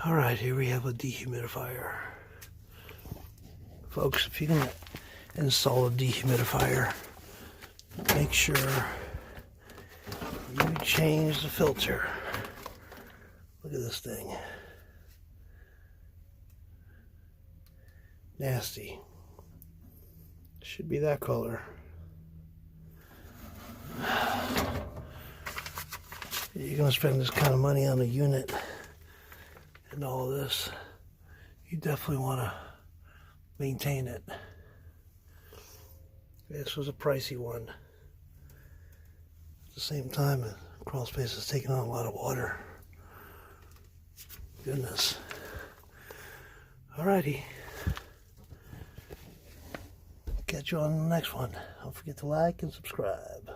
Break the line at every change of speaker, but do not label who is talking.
Alright, here we have a dehumidifier. Folks, if you're going to install a dehumidifier, make sure you change the filter. Look at this thing. Nasty. Should be that color. You're going to spend this kind of money on a unit and all this. You definitely want to maintain it. This was a pricey one. At the same time, Crawlspace is taking on a lot of water. Goodness. Alrighty. Catch you on the next one. Don't forget to like and subscribe.